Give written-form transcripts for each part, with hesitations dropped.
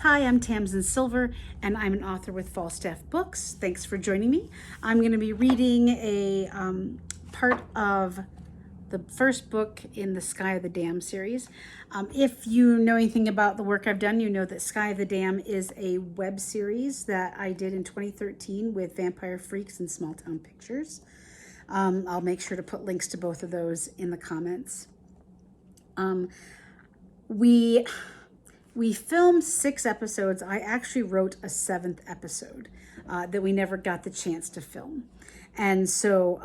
Hi, I'm Tamsin Silver, and I'm an author with Falstaff Books. Thanks for joining me. I'm going to be reading a part of the first book in the Skye the Dam series. If you know anything about the work I've done, you know that Skye the Dam is a web series that I did in 2013 with Vampire Freaks and Small Town Pictures. I'll make sure to put links to both of those in the comments. We filmed 6 episodes. I actually wrote a 7th episode that we never got the chance to film. And so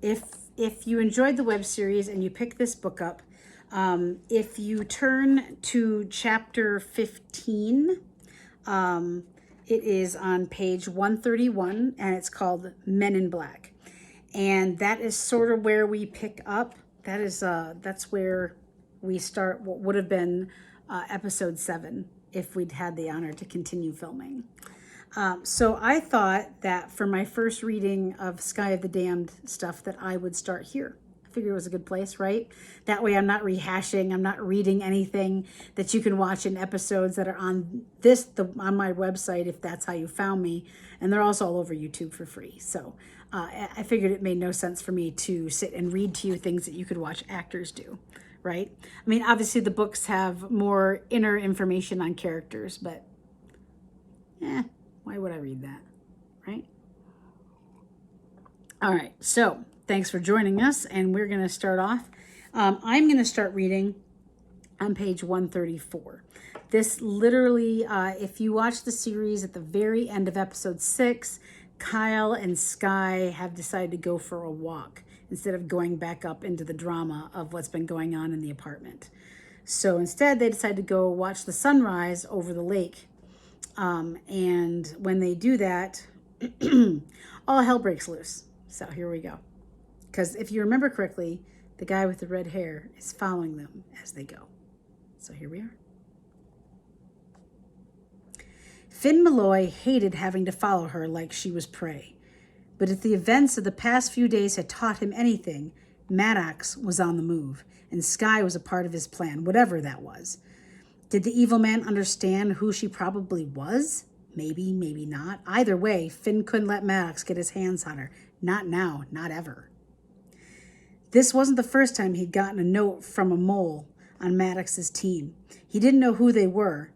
if you enjoyed the web series and you pick this book up, if you turn to chapter 15, it is on page 131, and it's called Men in Black. And that is sort of where we pick up. That's where we start what would have been episode 7 if we'd had the honor to continue filming. So I thought that for my first reading of Skye of the Damned stuff that I would start here. I figured it was a good place, right? That way I'm not rehashing, I'm not reading anything that you can watch in episodes that are on on my website if that's how you found me. And they're also all over YouTube for free. So I figured it made no sense for me to sit and read to you things that you could watch actors do. Right? I mean, obviously the books have more inner information on characters, but why would I read that, right? All right, so thanks for joining us, and we're going to start off. I'm going to start reading on page 134. This literally, if you watch the series at the very end of episode 6, Kyle and Skye have decided to go for a walk instead of going back up into the drama of what's been going on in the apartment. So instead, they decide to go watch the sunrise over the lake. And when they do that, all hell breaks loose. So here we go. Because if you remember correctly, the guy with the red hair is following them as they go. So here we are. Finn Malloy hated having to follow her like she was prey. But if the events of the past few days had taught him anything, Maddox was on the move, and Skye was a part of his plan, whatever that was. Did the evil man understand who she probably was? Maybe, maybe not. Either way, Finn couldn't let Maddox get his hands on her. Not now, not ever. This wasn't the first time he'd gotten a note from a mole on Maddox's team. He didn't know who they were,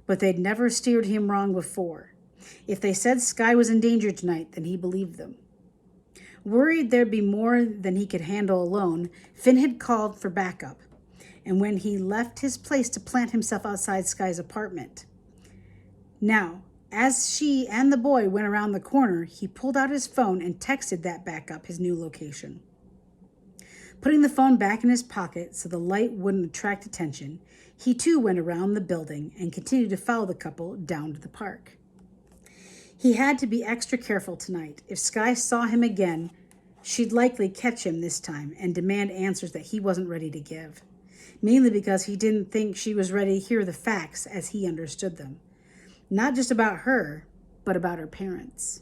but they'd never steered him wrong before. If they said Skye was in danger tonight, then he believed them. Worried there'd be more than he could handle alone, Finn had called for backup, and when he left his place to plant himself outside Skye's apartment. Now, as she and the boy went around the corner, he pulled out his phone and texted that backup his new location. Putting the phone back in his pocket so the light wouldn't attract attention, he too went around the building and continued to follow the couple down to the park. He had to be extra careful tonight. If Skye saw him again, she'd likely catch him this time and demand answers that he wasn't ready to give, mainly because he didn't think she was ready to hear the facts as he understood them. Not just about her, but about her parents.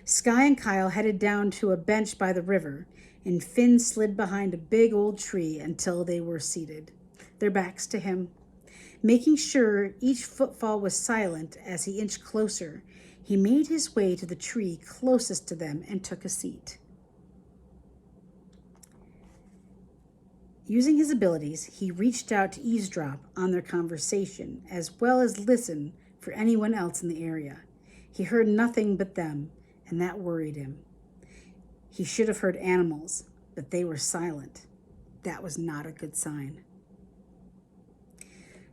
Skye and Kyle headed down to a bench by the river, and Finn slid behind a big old tree until they were seated, their backs to him. Making sure each footfall was silent as he inched closer, he made his way to the tree closest to them and took a seat. Using his abilities, he reached out to eavesdrop on their conversation, as well as listen for anyone else in the area. He heard nothing but them, and that worried him. He should have heard animals, but they were silent. That was not a good sign.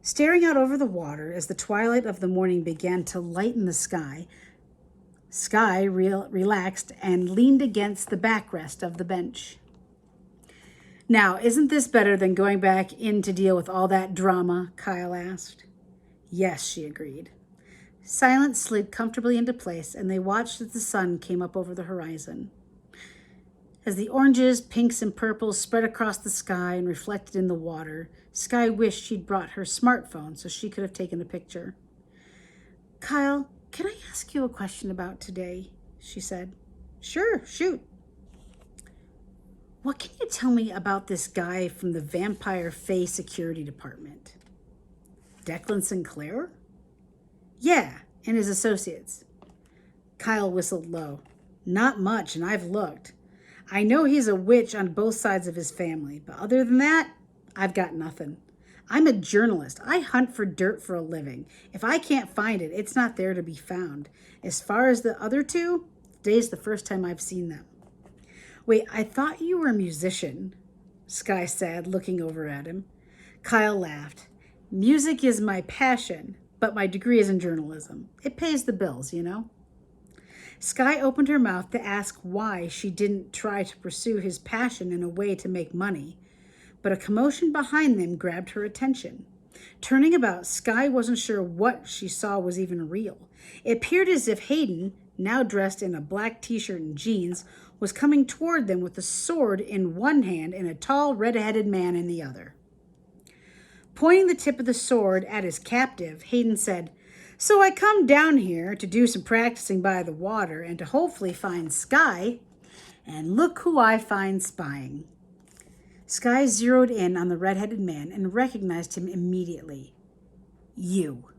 Staring out over the water as the twilight of the morning began to lighten the sky, Skye relaxed and leaned against the backrest of the bench. Now, isn't this better than going back in to deal with all that drama? Kyle asked. Yes, she agreed. Silence slid comfortably into place, and they watched as the sun came up over the horizon. As the oranges, pinks, and purples spread across the sky and reflected in the water, Skye wished she'd brought her smartphone so she could have taken a picture. Kyle, can I ask you a question about today? She said. Sure, shoot. What can you tell me about this guy from the Vampire Fae Security Department? Declan Sinclair? Yeah, and his associates. Kyle whistled low. Not much, and I've looked. I know he's a witch on both sides of his family, but other than that, I've got nothing. I'm a journalist. I hunt for dirt for a living. If I can't find it, it's not there to be found. As far as the other two, today's the first time I've seen them. Wait, I thought you were a musician, Skye said, looking over at him. Kyle laughed. Music is my passion, but my degree is in journalism. It pays the bills, you know? Skye opened her mouth to ask why she didn't try to pursue his passion in a way to make money, but a commotion behind them grabbed her attention. Turning about, Skye wasn't sure what she saw was even real. It appeared as if Hayden, now dressed in a black t-shirt and jeans, was coming toward them with a sword in one hand and a tall, red-headed man in the other. Pointing the tip of the sword at his captive, Hayden said, So I come down here to do some practicing by the water and to hopefully find Skye, and look who I find spying. Skye zeroed in on the red-headed man and recognized him immediately. You.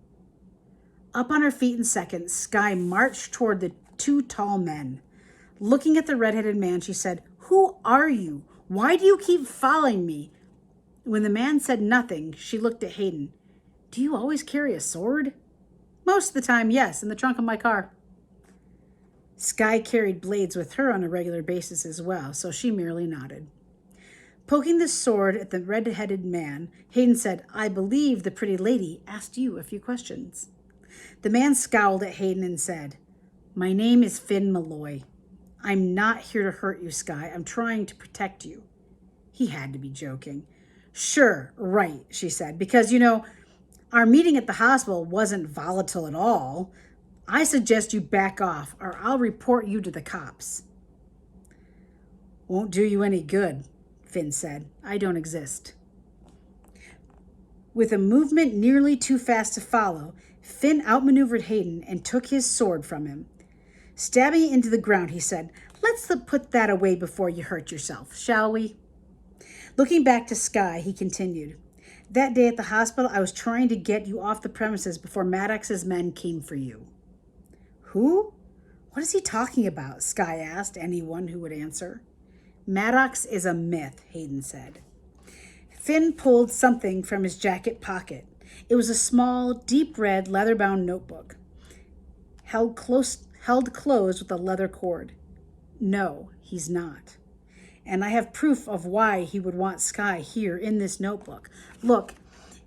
Up on her feet in seconds, Skye marched toward the two tall men. Looking at the red-headed man, she said, Who are you? Why do you keep following me? When the man said nothing, she looked at Hayden. Do you always carry a sword? Most of the time, yes, in the trunk of my car. Skye carried blades with her on a regular basis as well, so she merely nodded. Poking the sword at the red-headed man, Hayden said, I believe the pretty lady asked you a few questions. The man scowled at Hayden and said, My name is Finn Malloy. I'm not here to hurt you, Skye. I'm trying to protect you. He had to be joking. Sure, right, she said, because, our meeting at the hospital wasn't volatile at all. I suggest you back off, or I'll report you to the cops. Won't do you any good, Finn said. I don't exist. With a movement nearly too fast to follow, Finn outmaneuvered Hayden and took his sword from him. Stabbing it into the ground, he said, Let's put that away before you hurt yourself, shall we? Looking back to Skye, he continued, That day at the hospital, I was trying to get you off the premises before Maddox's men came for you. Who? What is he talking about? Skye asked anyone who would answer. Maddox is a myth, Hayden said. Finn pulled something from his jacket pocket. It was a small, deep red, leather-bound notebook, held closed with a leather cord. No, he's not. And I have proof of why he would want Skye here in this notebook. Look,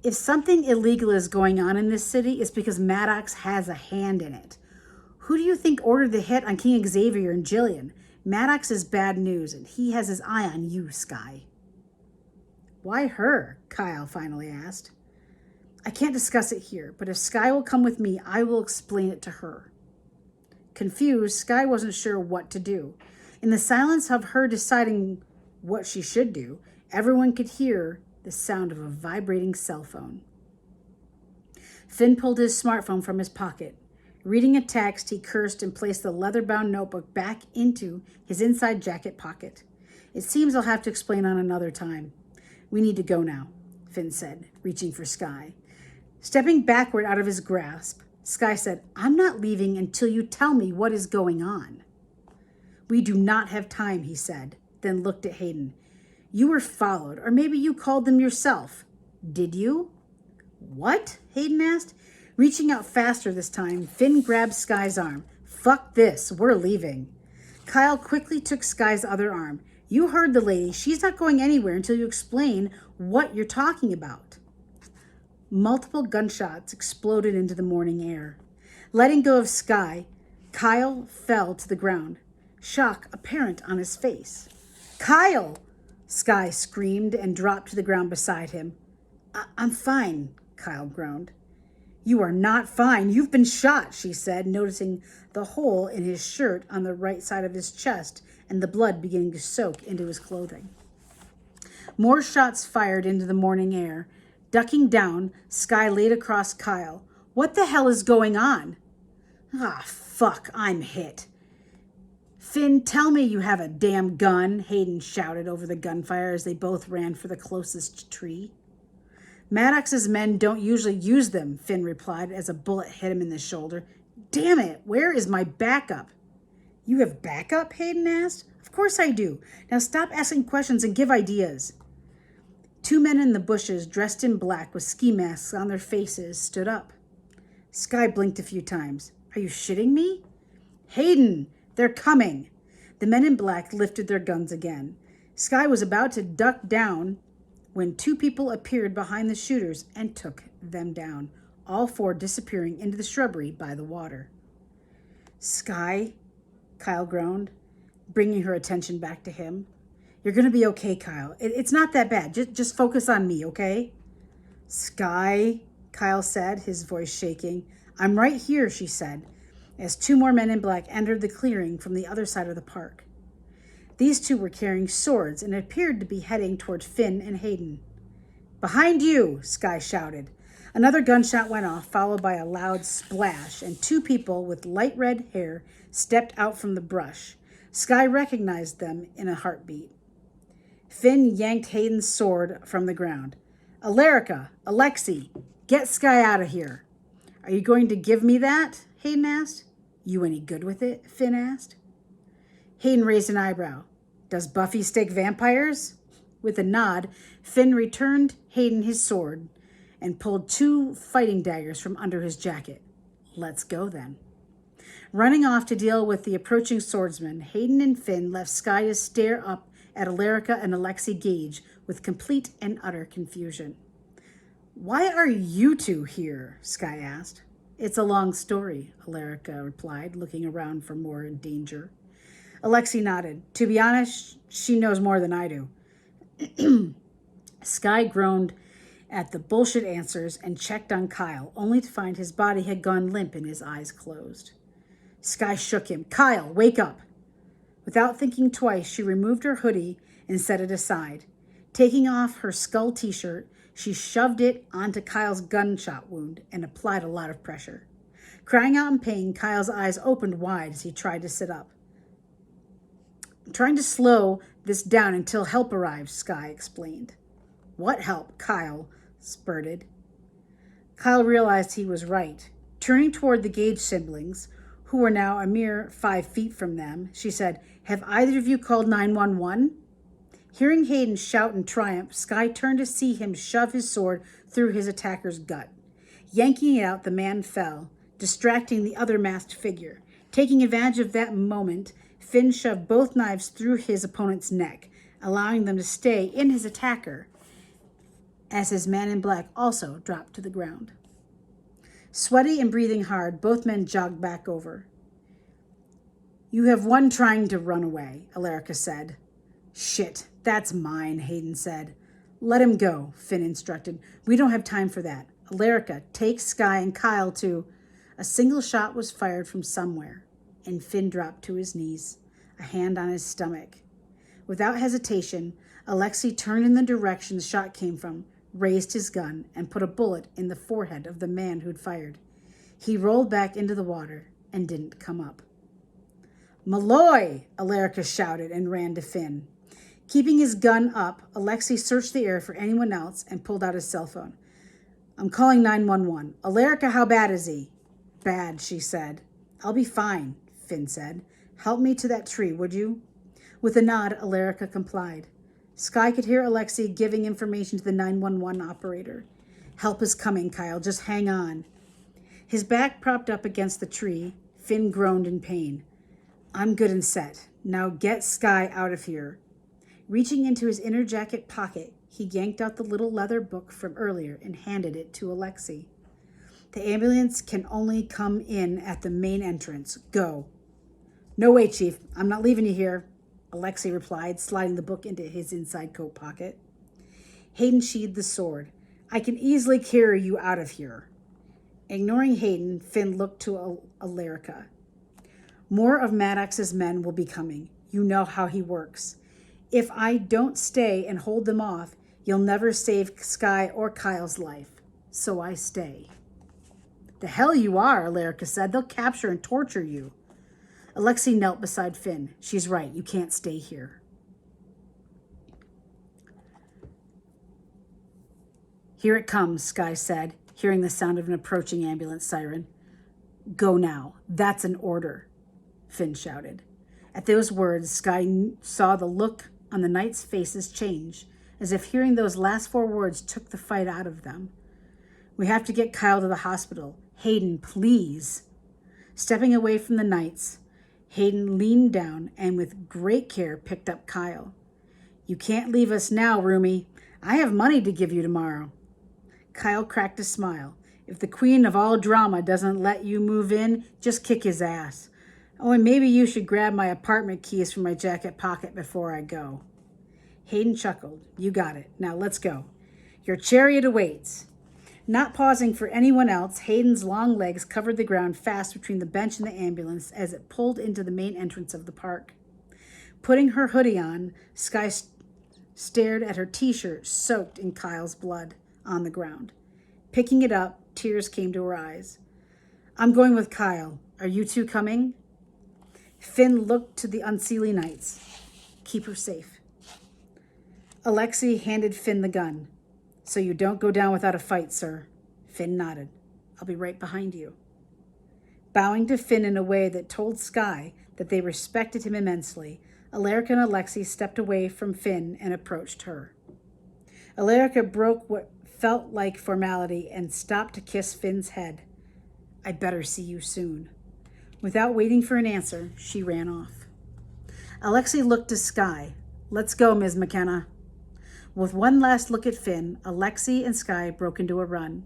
if something illegal is going on in this city, it's because Maddox has a hand in it. Who do you think ordered the hit on King Xavier and Jillian? Maddox is bad news, and he has his eye on you, Skye. Why her? Kyle finally asked. I can't discuss it here, but if Skye will come with me, I will explain it to her. Confused, Skye wasn't sure what to do. In the silence of her deciding what she should do, everyone could hear the sound of a vibrating cell phone. Finn pulled his smartphone from his pocket. Reading a text, he cursed and placed the leather-bound notebook back into his inside jacket pocket. It seems I'll have to explain on another time. We need to go now, Finn said, reaching for Skye. Stepping backward out of his grasp, Skye said, I'm not leaving until you tell me what is going on. We do not have time, he said, then looked at Hayden. You were followed, or maybe you called them yourself. Did you? What? Hayden asked. Reaching out faster this time, Finn grabbed Skye's arm. Fuck this, we're leaving. Kyle quickly took Skye's other arm. You heard the lady. She's not going anywhere until you explain what you're talking about. Multiple gunshots exploded into the morning air. Letting go of Skye, Kyle fell to the ground, shock apparent on his face. Kyle! Skye screamed and dropped to the ground beside him. I'm fine, Kyle groaned. You are not fine. You've been shot, she said, noticing the hole in his shirt on the right side of his chest and the blood beginning to soak into his clothing. More shots fired into the morning air. Ducking down, Skye laid across Kyle. What the hell is going on? Ah, fuck, I'm hit. Finn, tell me you have a damn gun, Hayden shouted over the gunfire as they both ran for the closest tree. Maddox's men don't usually use them, Finn replied as a bullet hit him in the shoulder. Damn it, where is my backup? You have backup? Hayden asked. Of course I do. Now stop asking questions and give ideas. Two men in the bushes, dressed in black with ski masks on their faces, stood up. Skye blinked a few times. Are you shitting me? Hayden, they're coming. The men in black lifted their guns again. Skye was about to duck down when two people appeared behind the shooters and took them down, all four disappearing into the shrubbery by the water. Skye, Kyle groaned, bringing her attention back to him. You're going to be okay, Kyle. It's not that bad. Just focus on me, okay? Skye, Kyle said, his voice shaking. I'm right here, she said, as two more men in black entered the clearing from the other side of the park. These two were carrying swords and appeared to be heading toward Finn and Hayden. Behind you, Skye shouted. Another gunshot went off, followed by a loud splash, and two people with light red hair stepped out from the brush. Skye recognized them in a heartbeat. Finn yanked Hayden's sword from the ground. Alarica, Alexei, get Skye out of here. Are you going to give me that? Hayden asked. You any good with it? Finn asked. Hayden raised an eyebrow. Does Buffy stake vampires? With a nod, Finn returned Hayden his sword and pulled two fighting daggers from under his jacket. Let's go then. Running off to deal with the approaching swordsman, Hayden and Finn left Skye to stare up at Alarica and Alexei Gage with complete and utter confusion. Why are you two here? Skye asked. It's a long story, Alarica replied, looking around for more danger. Alexei nodded. To be honest, she knows more than I do. Skye groaned at the bullshit answers and checked on Kyle, only to find his body had gone limp and his eyes closed. Skye shook him. Kyle, wake up. Without thinking twice, she removed her hoodie and set it aside. Taking off her skull t-shirt, she shoved it onto Kyle's gunshot wound and applied a lot of pressure. Crying out in pain, Kyle's eyes opened wide as he tried to sit up. I'm trying to slow this down until help arrives, Skye explained. What help? Kyle spurted. Kyle realized he was right. Turning toward the Gage siblings, who were now a mere 5 feet from them, she said, Have either of you called 911? Hearing Hayden shout in triumph, Skye turned to see him shove his sword through his attacker's gut. Yanking it out, the man fell, distracting the other masked figure. Taking advantage of that moment, Finn shoved both knives through his opponent's neck, allowing them to stay in his attacker, as his man in black also dropped to the ground. Sweaty and breathing hard, both men jogged back over. You have one trying to run away, Alarica said. Shit, that's mine, Hayden said. Let him go, Finn instructed. We don't have time for that. Alarica, take Skye and Kyle to... A single shot was fired from somewhere, and Finn dropped to his knees, a hand on his stomach. Without hesitation, Alexei turned in the direction the shot came from, raised his gun, and put a bullet in the forehead of the man who'd fired. He rolled back into the water and didn't come up. Malloy! Alarica shouted and ran to Finn. Keeping his gun up, Alexei searched the air for anyone else and pulled out his cell phone. I'm calling 911. Alarica, how bad is he? Bad, she said. I'll be fine, Finn said. Help me to that tree, would you? With a nod, Alarica complied. Skye could hear Alexei giving information to the 911 operator. Help is coming, Kyle. Just hang on. His back propped up against the tree, Finn groaned in pain. I'm good and set. Now get Skye out of here. Reaching into his inner jacket pocket, he yanked out the little leather book from earlier and handed it to Alexei. The ambulance can only come in at the main entrance. Go. No way, Chief. I'm not leaving you here, Alexei replied, sliding the book into his inside coat pocket. Hayden sheathed the sword. I can easily carry you out of here. Ignoring Hayden, Finn looked to Alarica. More of Maddox's men will be coming. You know how he works. If I don't stay and hold them off, you'll never save Skye or Kyle's life. So I stay. The hell you are, Alarica said. They'll capture and torture you. Alexei knelt beside Finn. She's right. You can't stay here. Here it comes, Skye said, hearing the sound of an approaching ambulance siren. Go now. That's an order, Finn shouted. At those words, Skye saw the look on the knights' faces change, as if hearing those last 4 words took the fight out of them. We have to get Kyle to the hospital. Hayden, please. Stepping away from the knights, Hayden leaned down and with great care picked up Kyle. You can't leave us now, Rumi. I have money to give you tomorrow. Kyle cracked a smile. If the queen of all drama doesn't let you move in, just kick his ass. Oh, and maybe you should grab my apartment keys from my jacket pocket before I go. Hayden chuckled. You got it. Now let's go. Your chariot awaits. Not pausing for anyone else, Hayden's long legs covered the ground fast between the bench and the ambulance as it pulled into the main entrance of the park. Putting her hoodie on, Skye stared at her t-shirt soaked in Kyle's blood on the ground. Picking it up, tears came to her eyes. I'm going with Kyle. Are you two coming? Finn looked to the unseelie knights. Keep her safe. Alexei handed Finn the gun. So you don't go down without a fight, sir. Finn nodded. I'll be right behind you. Bowing to Finn in a way that told Skye that they respected him immensely, Alarica and Alexei stepped away from Finn and approached her. Alarica broke what felt like formality and stopped to kiss Finn's head. I'd better see you soon. Without waiting for an answer, she ran off. Alexei looked to Skye. Let's go, Ms. McKenna. With one last look at Finn, Alexei and Skye broke into a run.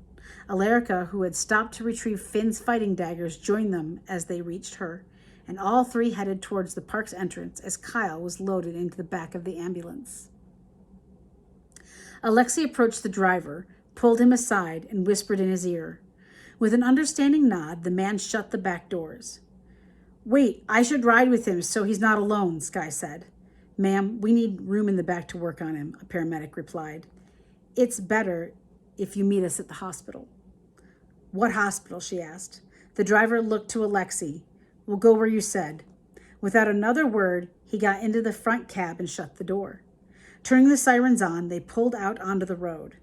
Alarica, who had stopped to retrieve Finn's fighting daggers, joined them as they reached her, and all 3 headed towards the park's entrance as Kyle was loaded into the back of the ambulance. Alexei approached the driver, pulled him aside, and whispered in his ear. With an understanding nod, the man shut the back doors. Wait, I should ride with him so he's not alone, Skye said. Ma'am, we need room in the back to work on him, a paramedic replied. It's better if you meet us at the hospital. What hospital? She asked. The driver looked to Alexei. We'll go where you said. Without another word, he got into the front cab and shut the door. Turning the sirens on, they pulled out onto the road.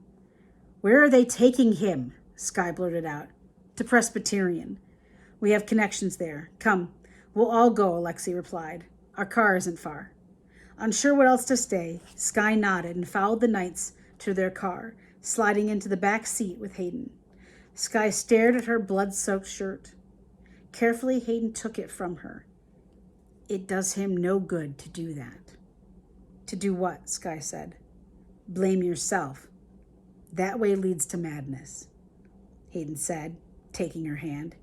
Where are they taking him? Skye blurted out. To Presbyterian. We have connections there. Come, we'll all go, Alexei replied. Our car isn't far. Unsure what else to say, Skye nodded and followed the knights to their car, sliding into the back seat with Hayden. Skye stared at her blood-soaked shirt. Carefully, Hayden took it from her. It does him no good to do that. To do what? Skye said. Blame yourself. That way leads to madness, Hayden said, taking her hand.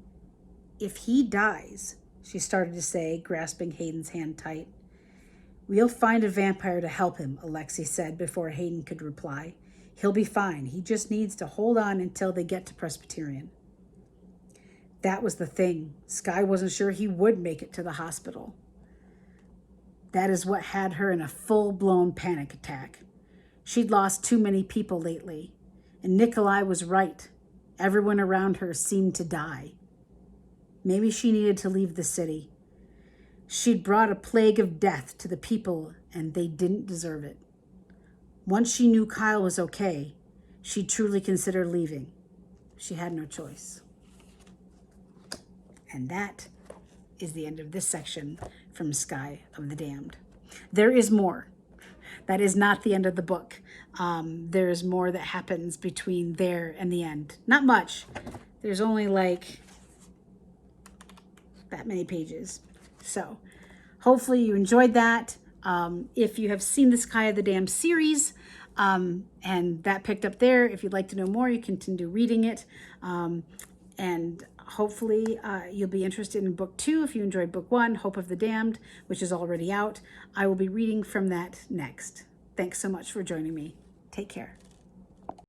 If he dies, she started to say, grasping Hayden's hand tight. We'll find a vampire to help him, Alexei said before Hayden could reply. He'll be fine. He just needs to hold on until they get to Presbyterian. That was the thing. Skye wasn't sure he would make it to the hospital. That is what had her in a full-blown panic attack. She'd lost too many people lately, and Nikolai was right. Everyone around her seemed to die. Maybe she needed to leave the city. She'd brought a plague of death to the people, and they didn't deserve it. Once she knew Kyle was okay, she'd truly consider leaving. She had no choice. And that is the end of this section from Skye of the Damned. There is more. That is not the end of the book. There is more that happens between there and the end. Not much. There's only like that many pages. So hopefully you enjoyed that. If you have seen the Skye of the Damned series, and that picked up there, if you'd like to know more, you can continue reading it. And hopefully you'll be interested in book 2 if you enjoyed book 1, Hope of the Damned, which is already out. I will be reading from that next. Thanks so much for joining me. Take care.